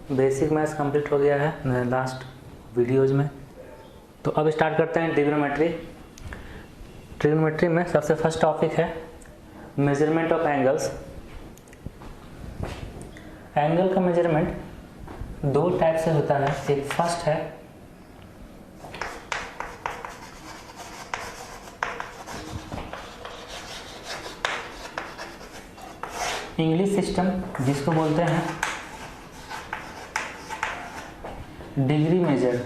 Basic maths complete हो गया है लास्ट वीडियोज़ में। तो अब स्टार्ट करते हैं ट्रिग्नोमेट्री। ट्रिग्नोमेट्री में सबसे फर्स्ट टॉपिक है मेजरमेंट ऑफ एंगल्स। एंगल का मेजरमेंट दो टाइप से होता है। एक फर्स्ट है इंग्लिश सिस्टम, जिसको बोलते हैं डिग्री मेजर।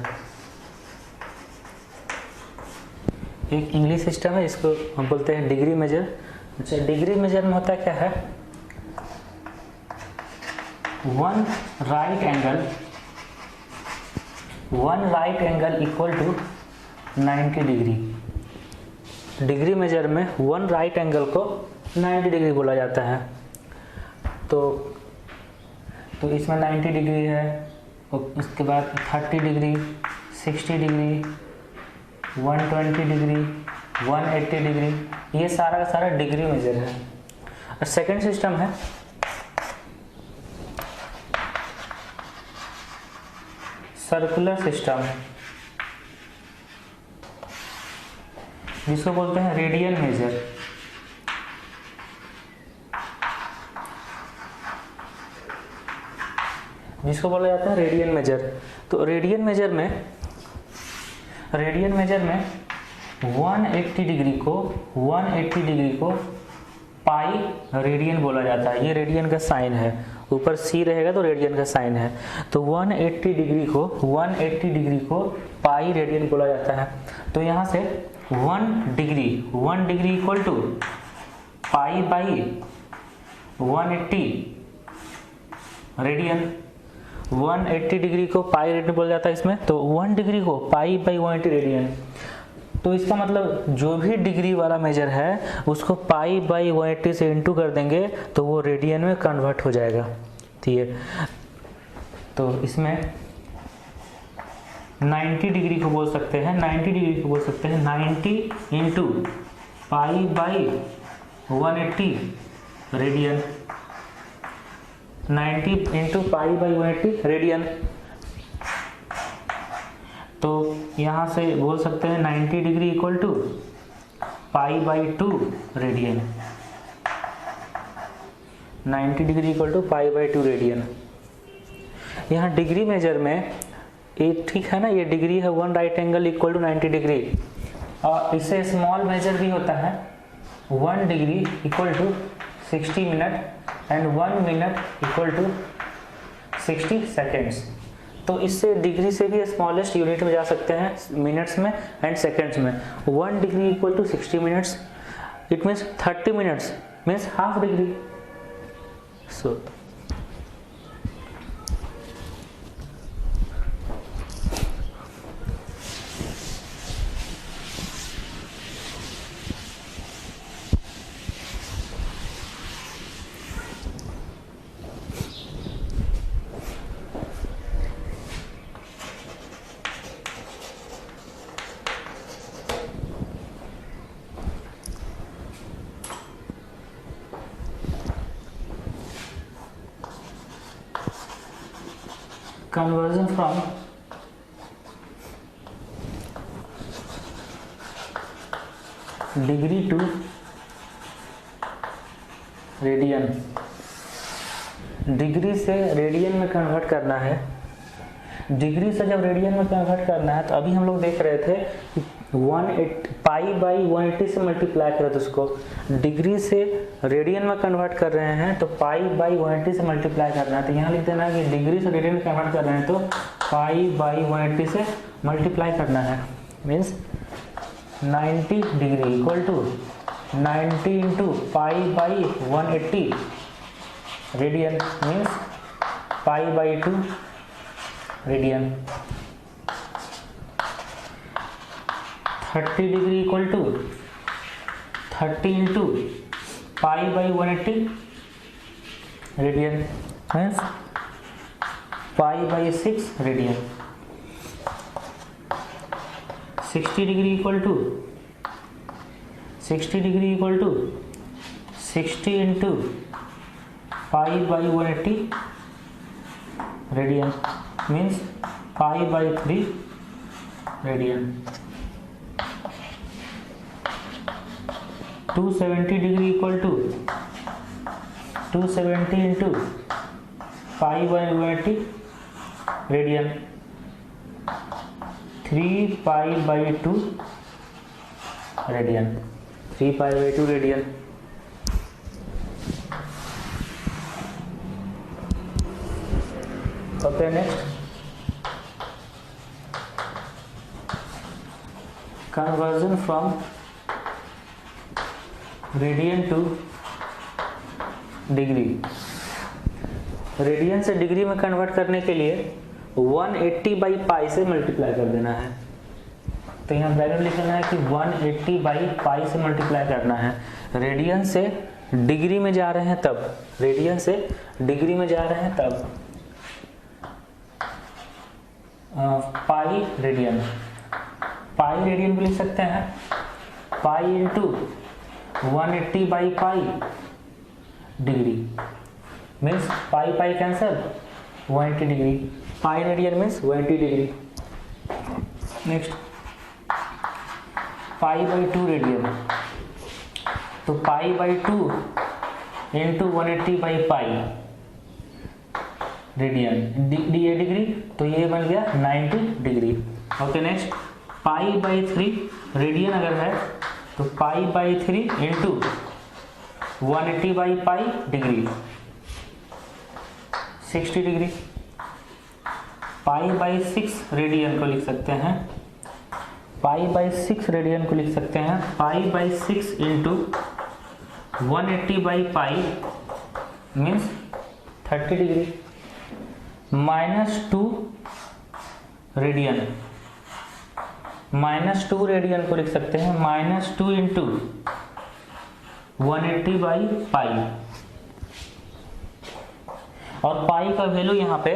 एक इंग्लिश सिस्टम है जिसको हम बोलते हैं डिग्री मेजर। अच्छा, डिग्री मेजर में होता क्या है, one right angle equal to 90 degree. Degree measure में वन राइट एंगल को 90 डिग्री बोला जाता है। तो इसमें 90 डिग्री है, और उसके बाद 30 डिग्री, 60 डिग्री, 120 डिग्री, 180 डिग्री, ये सारा का सारा डिग्री मेजर है। और सेकंड सिस्टम है सर्कुलर सिस्टम, जिसको बोलते हैं रेडियन मेजर। जिसको बोला जाता है रेडियन मेजर। तो रेडियन मेजर में 180 डिग्री को पाई रेडियन बोला जाता है। ये रेडियन का साइन है, ऊपर सी रहेगा तो रेडियन का साइन है। तो 180 डिग्री को पाई रेडियन बोला जाता है। तो यहाँ से 1 degree equal to pi by 180 radian. 180 degree को पाई रेडियन बोला जाता है इसमें। तो 1 डिग्री को पाई बाई 180 रेडियन। तो इसका मतलब जो भी डिग्री वाला मेजर है उसको पाई बाई 180 से इंटू कर देंगे तो वो रेडियन में कन्वर्ट हो जाएगा। ठीक है, तो इसमें 90 डिग्री को बोल सकते हैं 90 into pi by 180 radian. 90 into pi by 180 radian. तो यहाँ से बोल सकते हैं 90 degree equal to pi by 2 radian. 90 degree equal to pi by 2 radian. यहाँ डिग्री मेजर में एक ठीक है ना, ये डिग्री है one right angle equal to 90 degree. और इससे स्मॉल मेजर भी होता है 1 degree equal to 60 minute and 1 minute equal to 60 seconds. तो इससे डिग्री से भी स्मॉलेस्ट यूनिट में जा सकते हैं मिनट्स में एंड सेकेंड्स में। 1 degree equal to 60 minutes, it means 30 minutes means half degree. So conversion from degree to radian. Degree से रेडियन में कन्वर्ट करना है। डिग्री से जब रेडियन में कन्वर्ट करना है तो अभी हम लोग देख रहे थे कि 180 पाई बाई 180 से मल्टीप्लाई करें तो उसको डिग्री से रेडियन में कन्वर्ट कर रहे हैं तो पाई बाई 180 से मल्टीप्लाई करना है। तो यहाँ लिख देना कि डिग्री से रेडियन में कन्वर्ट कर रहे हैं तो पाई बाई 180 से मल्टीप्लाई करना है। Means 90 degree equal to 90 into pi by 180 radian means pi by 2 radian. 30 degree equal to 30 into pi by 180 radian means pi by 6 radian. 60 degree equal to 60 into pi by 180 radian means pi by 3 radian. 270 degree equal to 270 into pi by 180 radian, 3 pi by 2 radian, 3 pi by 2 radian. Okay next, conversion from radian two degree. Radian से degree में convert करने के लिए 180 by पाई से multiply कर देना है। तो यहाँ ब्रैकेट लिखना है कि 180 बाई पाई से मल्टीप्लाई करना है। रेडियन से डिग्री में जा रहे हैं तब, रेडियन से डिग्री में जा रहे हैं तब पाई रेडियन, पाई रेडियन को लिख सकते हैं pi into 180 by pi degree means pi pi cancel 180 degree, pi radian means 180 degree. Next pi by 2 radian, तो pi by 2 into 180 by pi radian, ये डिग्री तो ये बन गया 90 degree. Okay next, pi by 3 radian अगर है तो pi by 3 into 180 by pi degree 60 degree. Pi by 6 radian को लिख सकते हैं, पाई बाई 6 रेडियन को लिख सकते हैं पाई by 6 into 180 by pi means 30 degree. -2 radian, -2 radian को लिख सकते हैं -2 इंटू 180 बाई पाई। और पाई का वैल्यू यहाँ पे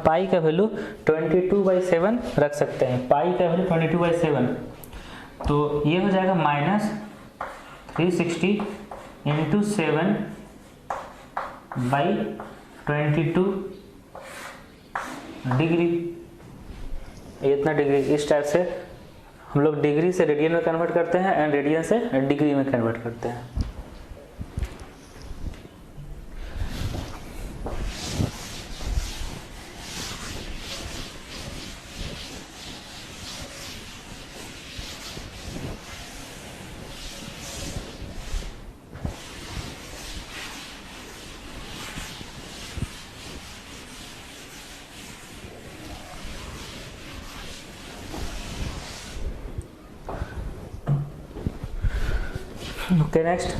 पाई का वैल्यू 22/7 रख सकते हैं, पाई का वैल्यू 22/7, तो ये हो जाएगा -360 इंटू 7 बाई 22 डिग्री। इतना डिग्री, इस टाइप से हम लोग डिग्री से रेडियन में कन्वर्ट करते हैं एंड रेडियन से डिग्री में कन्वर्ट करते हैं। Okay, next.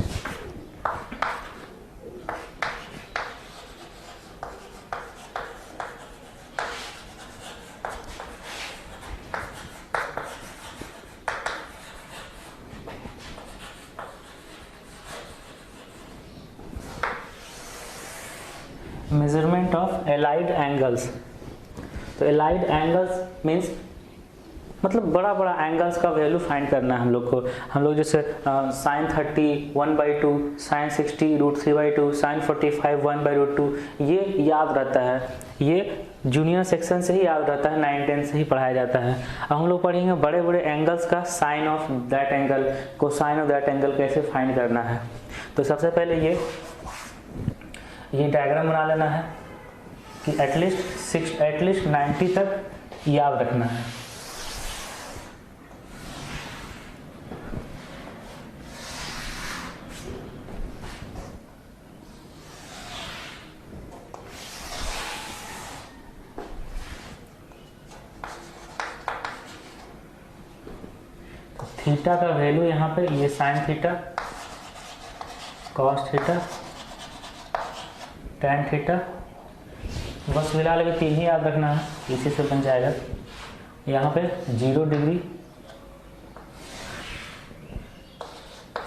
Measurement of allied angles. तो allied angles means मतलब बड़ा बड़ा एंगल्स का वैल्यू फाइंड करना है हम लोग को। हम लोग जैसे sin 30 1/2, sin 60 √3/2, sin 45 1/2, ये याद रहता है, ये जूनियर सेक्शन से ही याद रहता है, 9-10 से ही पढ़ाया जाता है। अब हम लोग पढ़ेंगे बड़े बड़े एंगल्स का sine of that angle, cosine of that angle कैसे फाइंड करना है। तो सबसे पहले ये डायग्राम बना लेना है कि एटलीस्ट 90 तक याद रखना है। थीटा का वैल्यू यहाँ पे ये sine theta, cos theta, tan theta, बस फिलहाल अभी 3 ही याद रखना है, इसी से बन जाएगा। यहाँ पे 0 degree,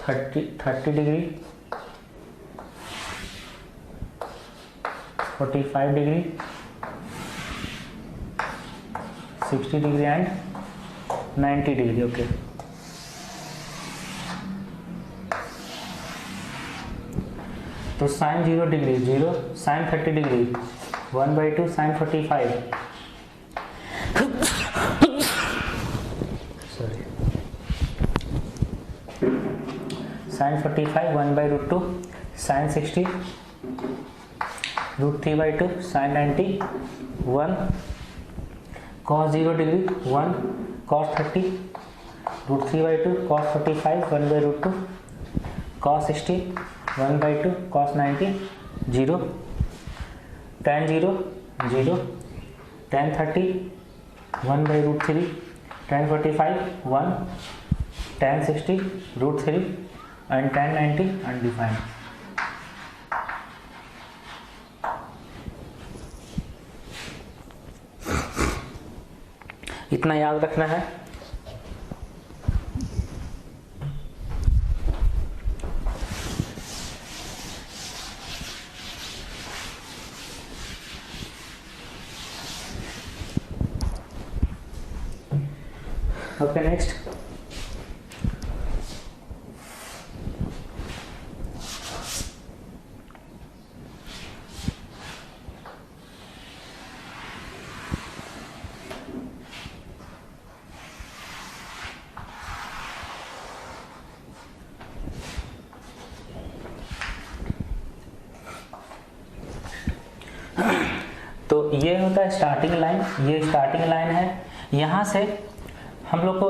30 degree, 45 degree, 60 degree and 90 degree. Okay, तो sine 0 degree 0, sine 30 degree 1/2 sine 45, sorry sine 45 1/√2 sine 60, √3/2 sine 90, 1 cos 0 degree 1 cos 30, √3/2 cos 45 1/√2 cos 60 1/2 cos 90, 0 tan 0 0 tan 30 1/√3 tan 45 1 tan 60 √3 and tan 90 undefined. इतना याद रखना है। ओके नेक्स्ट, तो ये होता है starting line, ये स्टार्टिंग लाइन है। यहाँ से हम लोग को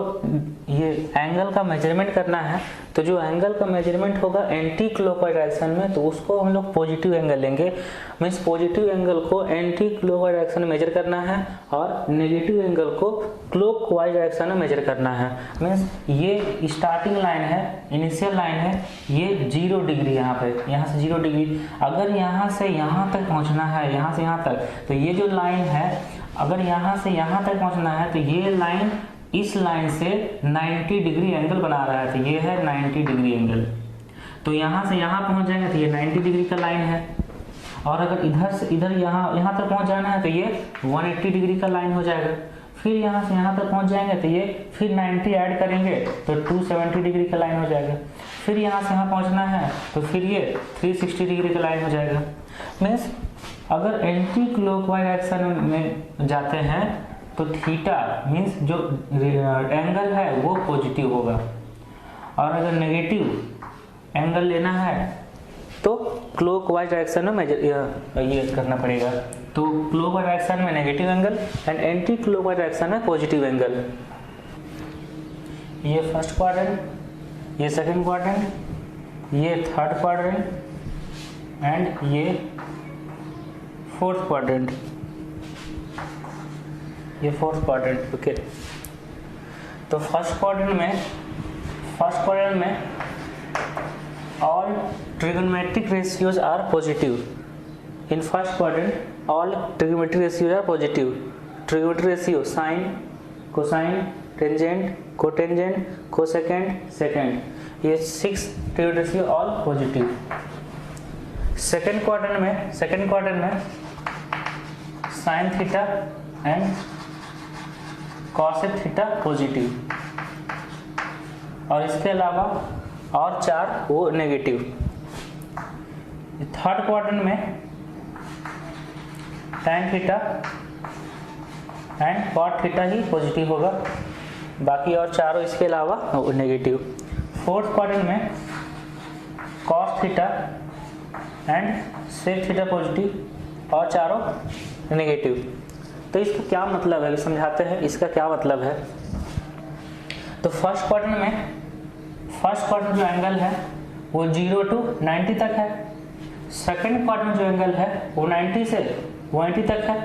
ये एंगल का मेजरमेंट करना है, तो जो एंगल का मेजरमेंट होगा एंटी क्लॉकवाइज डायरेक्शन में, तो उसको हम लोग पॉजिटिव एंगल लेंगे। मीन्स पॉजिटिव एंगल को एंटी क्लॉकवाइज डायरेक्शन में मेजर करना है और नेगेटिव एंगल को क्लॉकवाइज डायरेक्शन में मेजर करना है। मीन्स ये स्टार्टिंग लाइन है, इनिशियल लाइन है, ये 0 डिग्री यहाँ पे, यहाँ से 0 डिग्री। अगर यहाँ से यहाँ तक पहुँचना है, यहाँ से यहाँ तक, तो ये जो लाइन है, अगर यहाँ से यहाँ तक पहुँचना है तो ये लाइन इस लाइन से 90 डिग्री एंगल बना रहा है, तो ये है 90 डिग्री एंगल। तो यहाँ से यहाँ पहुँच जाएंगे तो ये 90 डिग्री का लाइन है। और अगर इधर से इधर यहाँ तक पहुँच जाना है तो ये 180 डिग्री का लाइन हो जाएगा। फिर यहाँ से यहाँ तक पहुँच जाएंगे तो ये फिर 90 ऐड करेंगे तो 270 डिग्री का लाइन हो जाएगा। फिर यहाँ से यहाँ पहुँचना है तो फिर ये 360 डिग्री का लाइन हो जाएगा। मीन्स अगर एंटी क्लॉकवाइज डायरेक्शन में जाते हैं तो थीटा मीन्स जो एंगल है वो पॉजिटिव होगा, और अगर नेगेटिव एंगल लेना है तो क्लॉकवाइज डायरेक्शन में मेजर ये करना पड़ेगा। तो क्लॉकवाइज डायरेक्शन में negative angle and anti clockwise direction में पॉजिटिव एंगल। ये फर्स्ट क्वाड्रेंट, ये सेकंड क्वाड्रेंट, ये थर्ड क्वाड्रेंट एंड ये फोर्थ क्वाड्रेंट, ये फोर्थ क्वाड्रेंट। ओके, तो फर्स्ट क्वाड्रेंट में all trigonometric ratios are positive. In first quadrant all trigonometric ratios are positive. Trigonometric ratio sine, cosine, tangent, cotangent, cosecant, secant, ये 6 trigonometric ratio all positive. Second quadrant में sine theta and cosec theta positive, और इसके अलावा और 4 वो negative. Third quadrant में tan theta and cot theta ही positive होगा, बाकी और चारों इसके अलावा वो नेगेटिव। फोर्थ क्वाड्रेंट में cos theta and sec theta positive और चारों नेगेटिव। तो इसका क्या मतलब है, समझाते हैं इसका क्या मतलब है। तो फर्स्ट क्वाड्रेंट जो एंगल है वो 0 to 90 तक है। सेकंड क्वाड्रेंट जो एंगल है वो 90 से 180 तक है।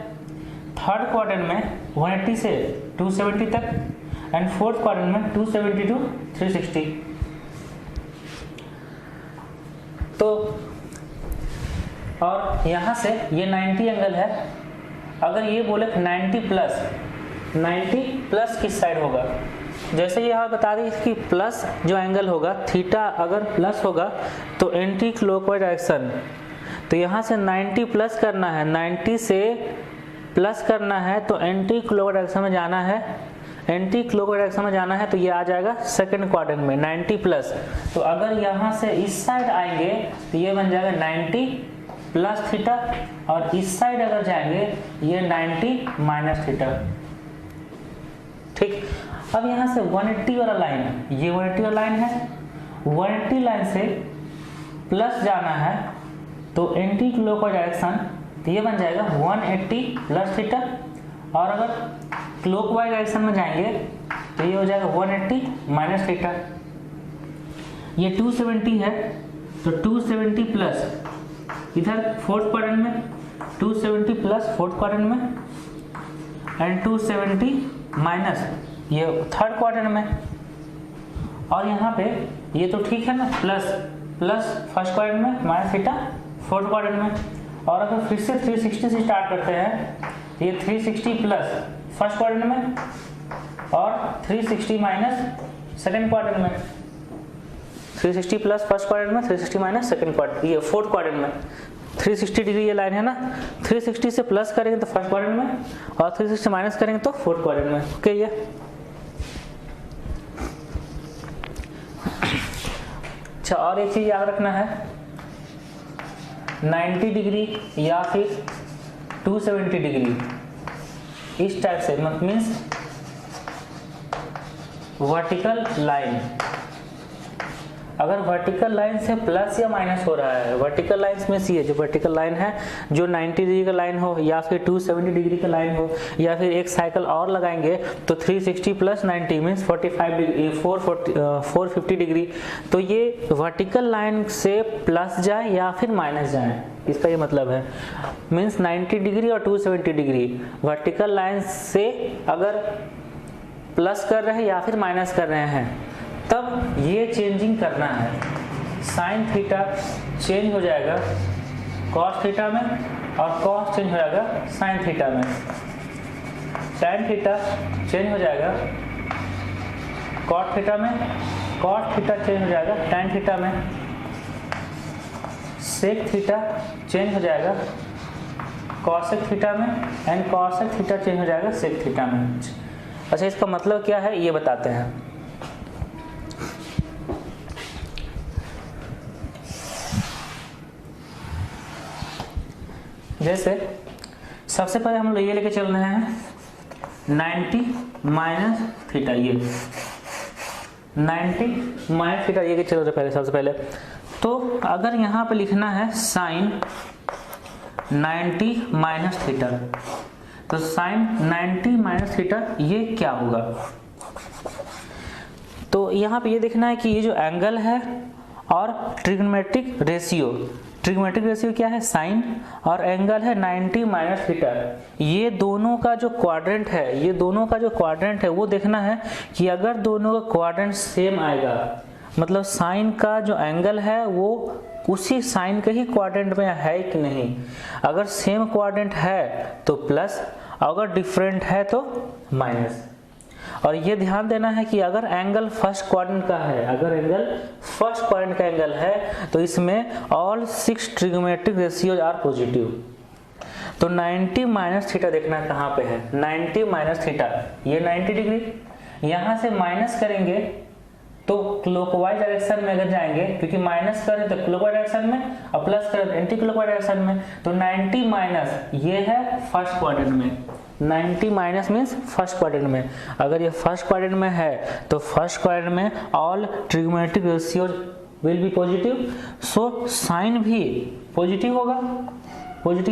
थर्ड क्वाड्रेंट में 180 से 270 तक एंड फोर्थ क्वाड्रेंट में 270 to 360। तो और यहाँ से ये 90 एंगल है। अगर ये बोले 90 प्लस किस साइड होगा, जैसे यहाँ बता दें कि प्लस जो एंगल होगा थीटा अगर प्लस होगा तो एंटी क्लॉकवाइज डायरेक्शन, तो यहाँ से 90 प्लस करना है, 90 से प्लस करना है तो एंटी क्लॉकवाइज डायरेक्शन में जाना है। एंटी क्लॉकवाइज डायरेक्शन में जाना है तो ये आ जाएगा सेकंड क्वाड्रेंट में 90 प्लस। तो अगर यहाँ से इस साइड आएंगे तो ये बन जाएगा 90 प्लस थीटा, और इस साइड अगर जाएंगे ये 90 माइनस थीटा। ठीक, अब यहाँ से 180 वाला लाइन, ये 180 वाला लाइन है, 180 लाइन से प्लस जाना है तो एंटी क्लॉकवाइज डायरेक्शन, तो ये बन जाएगा 180 प्लस थीटा, और अगर क्लॉकवाइज डायरेक्शन में जाएंगे तो ये हो जाएगा 180 माइनस थीटा। ये 270 है तो 270 प्लस इधर फोर्थ क्वाड्रेंट में, 270 प्लस फोर्थ क्वाड्रेंट में, एंड 270 माइनस ये थर्ड क्वाड्रेंट में, और यहाँ पे ये तो ठीक है ना, प्लस प्लस फर्स्ट क्वाड्रेंट में, माइनस थीटा फोर्थ क्वाड्रेंट में। और अगर फिर से 360 से स्टार्ट करते हैं तो ये 360 प्लस फर्स्ट क्वाड्रेंट में और 360 माइनस सेकेंड क्वाड्रेंट में, 360 प्लस फर्स्ट क्वाड्रेंट में, 360 माइनस सेकेंड क्वाड्रेंट, ये फोर्थ क्वाड्रेंट में। 360 डिग्री ये लाइन है ना, 360 से प्लस करेंगे तो फर्स्ट क्वाड्रेंट में, और 360 माइनस करेंगे तो फोर्थ क्वाड्रेंट में। ओके, ये अच्छा। और एक चीज याद रखना है, 90 डिग्री या फिर 270 डिग्री इस टाइप से मीन्स वर्टिकल लाइन, अगर वर्टिकल लाइन से प्लस या माइनस हो रहा है, वर्टिकल लाइन में ये जो वर्टिकल लाइन है जो 90 डिग्री का लाइन हो या फिर 270 डिग्री का लाइन हो, या फिर एक साइकिल और लगाएंगे तो 360 प्लस 90 मीन्स 45 डिग्री, 450 डिग्री, तो ये वर्टिकल लाइन से प्लस जाए या फिर माइनस जाए, इसका ये मतलब है। मीन्स 90 डिग्री और 270 डिग्री वर्टिकल लाइन से अगर प्लस कर रहे हैं या फिर माइनस कर रहे हैं तब ये चेंजिंग करना है। साइन थीटा चेंज हो जाएगा कॉस थीटा में, और कॉस चेंज हो जाएगा साइन थीटा में। टैन थीटा चेंज हो जाएगा कॉट थीटा में, कॉट थीटा चेंज हो जाएगा टैन थीटा में। सेक थीटा चेंज हो जाएगा कॉसेक थीटा में, एंड कॉसेक थीटा चेंज हो जाएगा सेक थीटा में। अच्छा, इसका मतलब क्या है ये बताते हैं। जैसे सबसे पहले हम लोग ये लेके चल रहे हैं 90 माइनस थीटा, ये 90 माइनस थीटा ये के चल रहे पहले, सबसे पहले तो अगर यहाँ पे लिखना है साइन 90 माइनस थीटा, तो साइन 90 माइनस थीटा ये क्या होगा, तो यहाँ पे ये देखना है कि ये जो एंगल है और ट्रिग्नोमेट्रिक रेशियो, ट्रिग्नोमेट्रिक रेशियो क्या है साइन, और एंगल है 90 माइनस थीटा, ये दोनों का जो क्वाड्रेंट है, ये दोनों का जो क्वाड्रेंट है वो देखना है कि अगर दोनों का क्वाड्रेंट सेम आएगा, मतलब साइन का जो एंगल है वो उसी साइन के ही क्वाड्रेंट में है कि नहीं। अगर सेम क्वाड्रेंट है तो प्लस, अगर डिफरेंट है तो माइनस। और ये ध्यान देना है कि अगर एंगल फर्स्ट क्वाड्रेंट का है, अगर एंगल फर्स्ट क्वाड्रेंट का एंगल है तो इसमें all 6 trigonometric ratios are positive. तो 90 माइनस थीटा देखना है कहाँ पे है, 90 माइनस थीटा ये 90 डिग्री, यहाँ से माइनस करेंगे तो क्लॉकवाइज डायरेक्शन में अगर जाएंगे, क्योंकि माइनस करें तो क्लॉकवाइज डायरेक्शन में और प्लस करें तो एंटी क्लॉकवाइज डायरेक्शन में, तो 90 माइनस ये है फर्स्ट क्वाड्रेंट में, 90 माइनस मीन्स फर्स्ट क्वाड्रेंट में। अगर ये फर्स्ट क्वाड्रेंट में है तो फर्स्ट क्वाड्रेंट में all trigonometric ratios will be positive, so sine भी पॉजिटिव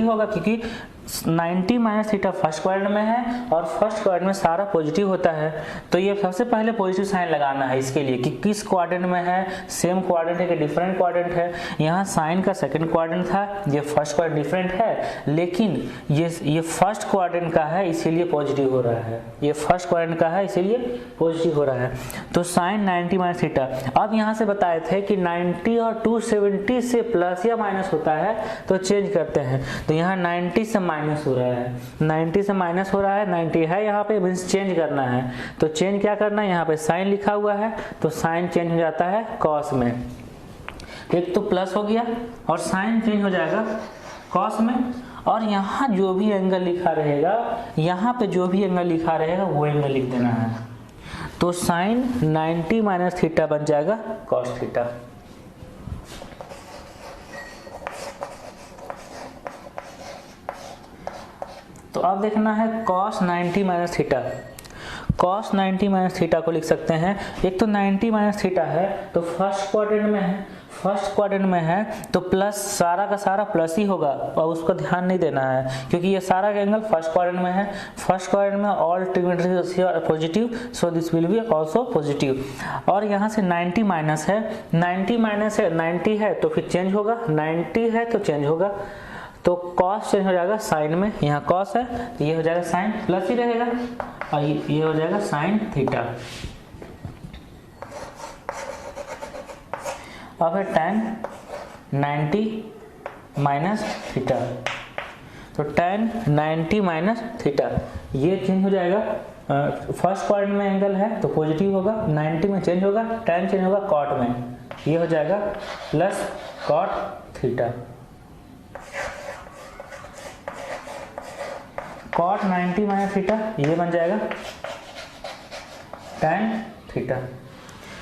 होगा क्योंकि 90 माइनस थीटा फर्स्ट क्वाड्रेंट में है और फर्स्ट क्वाड्रेंट में सारा पॉजिटिव होता है। तो ये सबसे पहले पॉजिटिव साइन लगाना है इसके लिए कि किस क्वाड्रेंट में है, सेम क्वाड्रेंट है कि डिफरेंट क्वाड्रेंट है। यहाँ साइन का सेकंड क्वाड्रेंट था, ये फर्स्ट क्वाड्रेंट डिफरेंट है, लेकिन ये फर्स्ट क्वाड्रेंट का है इसीलिए पॉजिटिव हो रहा है, ये फर्स्ट क्वाड्रेंट का है इसीलिए पॉजिटिव हो रहा है। तो साइन 90 माइनस थीटा। अब यहाँ से बताए थे कि 90 और 270 से प्लस या माइनस होता है तो चेंज करते हैं, तो यहाँ 90 से माइनस हो रहा है, 90 से माइनस हो रहा है, 90 है यहाँ पे, मीन्स चेंज करना है। तो चेंज क्या करना है, यहाँ पे साइन लिखा हुआ है तो साइन चेंज हो जाता है कॉस में, एक तो प्लस हो गया और साइन चेंज हो जाएगा कॉस में। और यहाँ जो भी एंगल लिखा रहेगा, यहाँ पे जो भी एंगल लिखा रहेगा वो एंगल लिख देना है। तो साइन 90 माइनस थीटा बन जाएगा कॉस थीटा। तो अब देखना है cos 90 minus theta. cos 90 minus theta को लिख सकते हैं, एक तो 90 माइनस थीटा है तो फर्स्ट क्वाड्रेंट में है, फर्स्ट क्वाड्रेंट में है तो प्लस, सारा का सारा प्लस ही होगा और उसको ध्यान नहीं देना है क्योंकि ये सारा एंगल फर्स्ट क्वाड्रेंट में है। फर्स्ट क्वाड्रेंट में all trigonometry are positive, so this will be also positive. और यहाँ से 90 माइनस है, 90 माइनस है, 90 है तो फिर चेंज होगा, 90 है तो चेंज होगा, तो cos चेंज हो जाएगा साइन में, यहाँ cos है तो ये हो जाएगा साइन, प्लस ही रहेगा और ये हो जाएगा साइन थीटा। अब है tan 90 माइनस थीटा, तो tan 90 माइनस थीटा ये चेंज हो जाएगा, फर्स्ट क्वाड्रेंट में एंगल है तो पॉजिटिव होगा, 90 में चेंज होगा, tan चेंज होगा cot में, ये हो जाएगा plus cot theta. cot 90 minus theta ये बन जाएगा tan थीटा।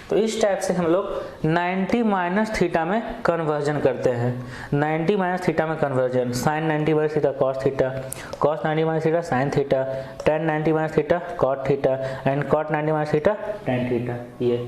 तो इस टाइप से हम लोग 90 माइनस थीटा में कन्वर्जन करते हैं। 90 माइनस थीटा में conversion, sine 90 minus theta cos theta, cos 90 minus theta sine theta, tan 90 minus theta cot theta and cot 90 minus theta tan theta. ये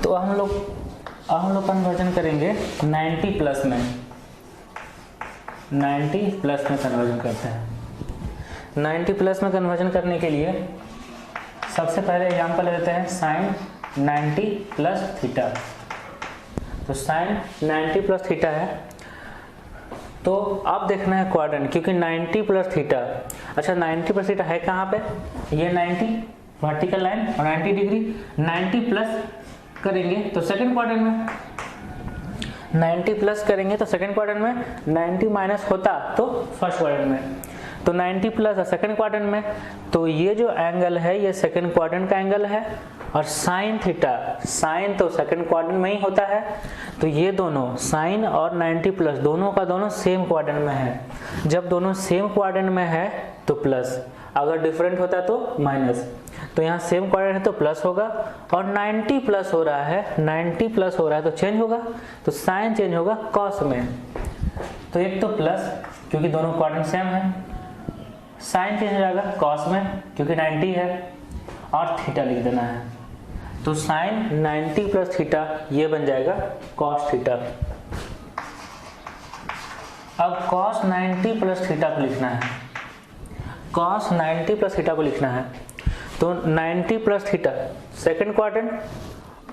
तो हम लोग कन्वर्जन करेंगे 90 प्लस में, 90 प्लस में कन्वर्जन करते हैं। 90 प्लस में कन्वर्जन करने के लिए सबसे पहले एग्जांपल लेते हैं साइन 90 प्लस थीटा। तो साइन 90 प्लस थीटा है, तो अब देखना है क्वाड्रेंट, क्योंकि 90 प्लस थीटा, अच्छा 90 प्लस थीटा है कहाँ पे, ये 90 वर्टिकल लाइन और 90 डिग्री, 90 प्लस करेंगे तो सेकंड क्वाड्रेंट में, 90 प्लस करेंगे तो सेकंड क्वाड्रेंट में, 90 माइनस होता तो फर्स्ट क्वाड्रेंट में, तो 90 प्लस है सेकंड क्वाड्रेंट में, तो ये जो एंगल है ये सेकंड क्वाड्रेंट का एंगल है, और साइन थीटा, साइन तो सेकंड क्वाड्रेंट में ही होता है, तो ये दोनों साइन और 90 प्लस दोनों का दोनों सेम क्वाड्रेंट में है। जब दोनों सेम क्वाड्रेंट में है तो प्लस, अगर डिफरेंट होता तो माइनस, तो यहाँ सेम क्वाड्रेंट है तो प्लस होगा, और 90 प्लस हो रहा है, 90 प्लस हो रहा है तो चेंज होगा, तो साइन चेंज होगा कॉस में, तो एक तो प्लस क्योंकि दोनों क्वाड्रेंट सेम है, साइन चेंज हो जाएगा कॉस में क्योंकि 90 है, और थीटा लिख देना है, तो साइन 90 प्लस थीटा ये बन जाएगा कॉस थीटा। अब कॉस 90 प्लस थीटा को लिखना है, कॉस 90 प्लस थीटा को लिखना है, तो 90 plus theta second quadrant,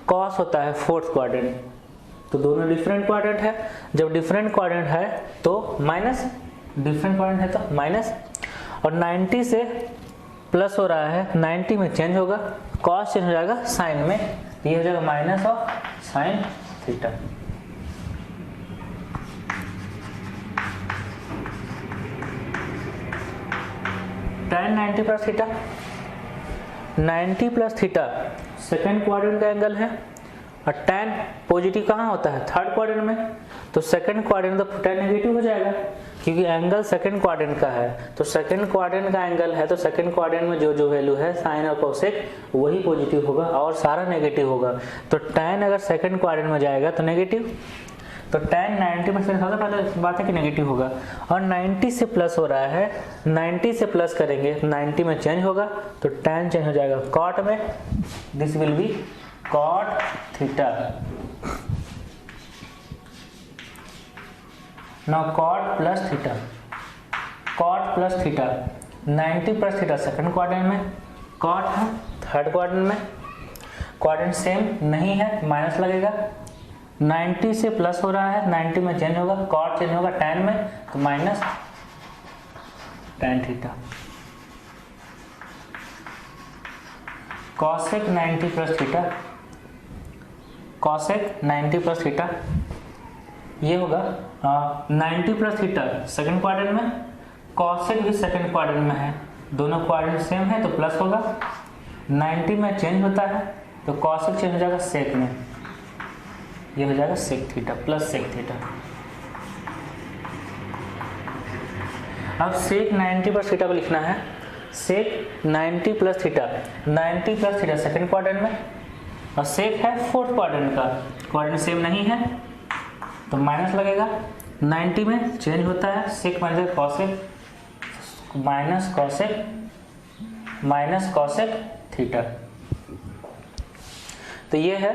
cos होता है फोर्थ क्वाड्रेंट, तो दोनों डिफरेंट क्वाड्रेंट है, जब डिफरेंट क्वाड्रेंट है तो माइनस, डिफरेंट क्वाड्रेंट है तो माइनस, और 90 से प्लस हो रहा है, 90 में चेंज होगा, कॉस चेंज हो जाएगा साइन में, ये हो जाएगा minus of sine theta. tan 90 plus theta, 90 plus theta second quadrant का एंगल है, और tan पॉजिटिव कहाँ होता है, थर्ड क्वाड्रेंट में, तो सेकेंड क्वाड्रेंट तो tan नेगेटिव हो जाएगा क्योंकि एंगल सेकेंड क्वाड्रेंट का है, तो सेकेंड क्वाड्रेंट का एंगल है तो सेकेंड क्वाड्रेंट में जो जो वैल्यू है साइन और कोसेक वही पॉजिटिव होगा और सारा नेगेटिव होगा, तो tan अगर सेकेंड क्वाड्रेंट में जाएगा तो नेगेटिव, तो tan 90 में सबसे पहले बात है कि नेगेटिव होगा, और 90 से प्लस हो रहा है, 90 से प्लस करेंगे 90 में चेंज होगा, तो tan चेंज हो जाएगा कॉट में, this will be cot theta. Now cot plus theta, cot plus theta 90 plus theta second quadrant में, कॉट है थर्ड क्वाड्रेंट में, क्वाड्रेंट सेम नहीं है, माइनस लगेगा। 90 से प्लस हो रहा है, 90 में चेंज होगा, कॉट चेंज होगा tan में, तो minus tan theta. Cosec 90 plus theta, cosec 90 plus theta, ये होगा 90 प्लस थीटा सेकंड क्वाड्रेंट में, कॉसेक भी सेकंड क्वाड्रेंट में है, दोनों क्वाड्रेंट सेम है तो प्लस होगा। 90 में चेंज होता है तो कॉसेक चेंज हो जाएगा सेक में, ये हो जाएगा sec theta plus sec theta. अब सेक 90 प्लस थीटा को लिखना है, sec 90 plus theta, 90 plus theta second quadrant में और सेक है फोर्थ क्वाड्रेंट का, क्वाड्रेंट सेम नहीं है तो माइनस लगेगा। 90 में चेंज होता है, sec minus cosec minus cosec theta. तो ये है